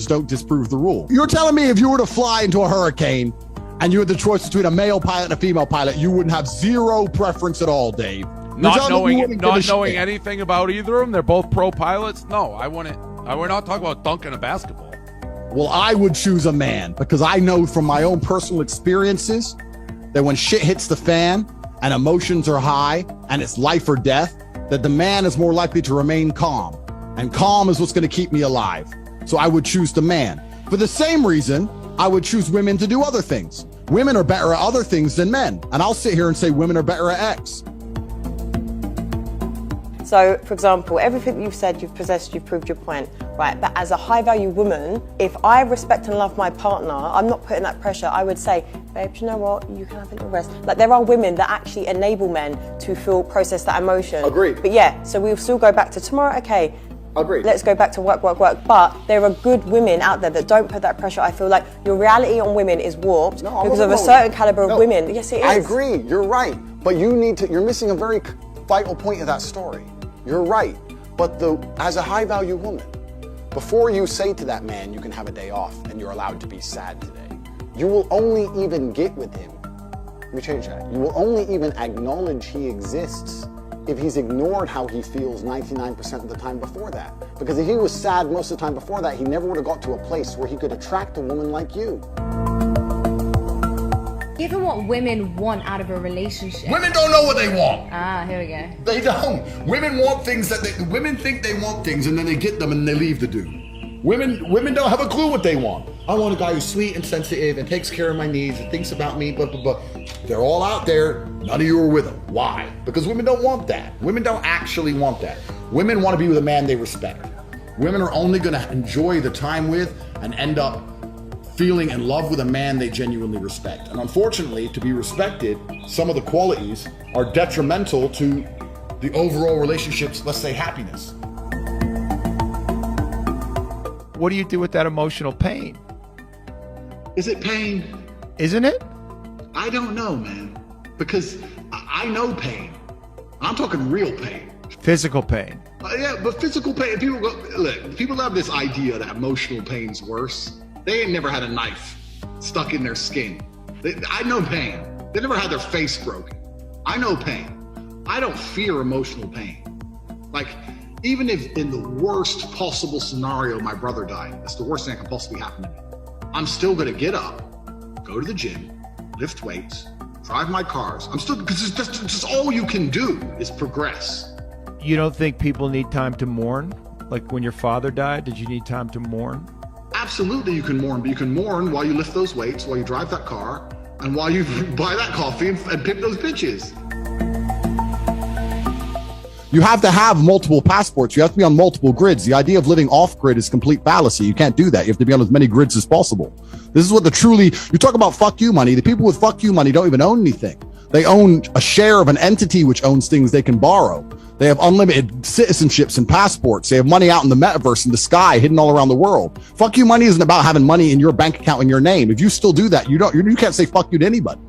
don't disprove the rule. You're telling me if you were to fly into a hurricane and you had the choice between a male pilot and a female pilot, you wouldn't have zero preference at all, Dave? Not knowing anything about either of them, they're both pro pilots? No, I wouldn't. We're not talking about dunking a basketball. Well, I would choose a man because I know from my own personal experiences that when shit hits the fan and emotions are high and it's life or death, that the man is more likely to remain calm. And calm is what's going to keep me alive. So I would choose the man. For the same reason, I would choose women to do other things. Women are better at other things than men. And I'll sit here and say women are better at X. So, for example, everything you've said, you've possessed, you've proved your point, right? But as a high-value woman, if I respect and love my partner, I'm not putting that pressure. I would say, babe, you know what? You can have a little rest. Like, there are women that actually enable men to process that emotion. Agreed. But yeah, so we'll still go back to tomorrow. Okay. Agreed. Let's go back to work. But there are good women out there that don't put that pressure. I feel like your reality on women is warped because of a certain caliber of women. Yes, it is. I agree. You're right. But you're missing a very vital point of that story. You're right. But as a high-value woman, before you say to that man, you can have a day off and you're allowed to be sad today, you will only even get with him. Let me change that. You will only even acknowledge he exists if he's ignored how he feels 99% of the time before that. Because if he was sad most of the time before that, he never would have got to a place where he could attract a woman like you. Given what women want out of a relationship. Women don't know what they want. Ah, here we go. They don't. Women want things women think they want things and then they get them and they leave the dude. Women don't have a clue what they want. I want a guy who's sweet and sensitive and takes care of my needs and thinks about me, blah, blah, blah. They're all out there. None of you are with them. Why? Because women don't want that. Women don't actually want that. Women want to be with a man they respect. Women are only going to enjoy the time with and end up feeling in love with a man they genuinely respect. And unfortunately, to be respected, some of the qualities are detrimental to the overall relationship's, let's say, happiness. What do you do with that emotional pain? Is it pain? Isn't it? I don't know, man. Because I know pain. I'm talking real pain. Physical pain. Yeah, but physical pain, people have this idea that emotional pain's worse. They ain't never had a knife stuck in their skin. I know pain. They never had their face broken. I know pain. I don't fear emotional pain. Like, even if in the worst possible scenario my brother died, that's the worst thing that can possibly happen to me, I'm still gonna get up, go to the gym, lift weights, drive my cars. Because that's just all you can do is progress. You don't think people need time to mourn? Like when your father died, did you need time to mourn? Absolutely you can mourn, but you can mourn while you lift those weights, while you drive that car, and while you buy that coffee and pick those bitches. You have to have multiple passports. You have to be on multiple grids. The idea of living off-grid is complete fallacy. You can't do that. You have to be on as many grids as possible. This is what you talk about fuck you money. The people with fuck you money don't even own anything. They own a share of an entity which owns things they can borrow. They have unlimited citizenships and passports. They have money out in the metaverse, in the sky, hidden all around the world. Fuck you money isn't about having money in your bank account in your name. If you still do that, you can't say fuck you to anybody.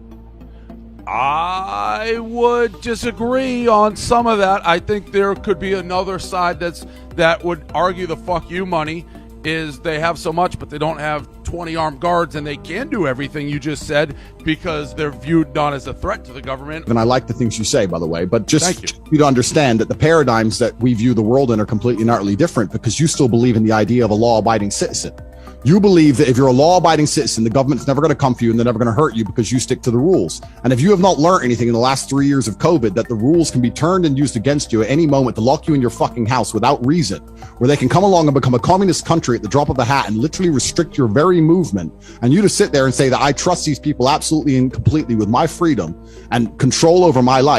I would disagree on some of that. I think there could be another side that would argue the fuck you money is they have so much, but they don't have 20 armed guards and they can do everything you just said because they're viewed not as a threat to the government. And I like the things you say, by the way, but just you to understand that the paradigms that we view the world in are completely and utterly different because you still believe in the idea of a law-abiding citizen. You believe that if you're a law-abiding citizen, the government's never going to come for you and they're never going to hurt you because you stick to the rules. And if you have not learned anything in the last 3 years of COVID, that the rules can be turned and used against you at any moment to lock you in your fucking house without reason, where they can come along and become a communist country at the drop of a hat and literally restrict your very movement, and you to sit there and say that I trust these people absolutely and completely with my freedom and control over my life,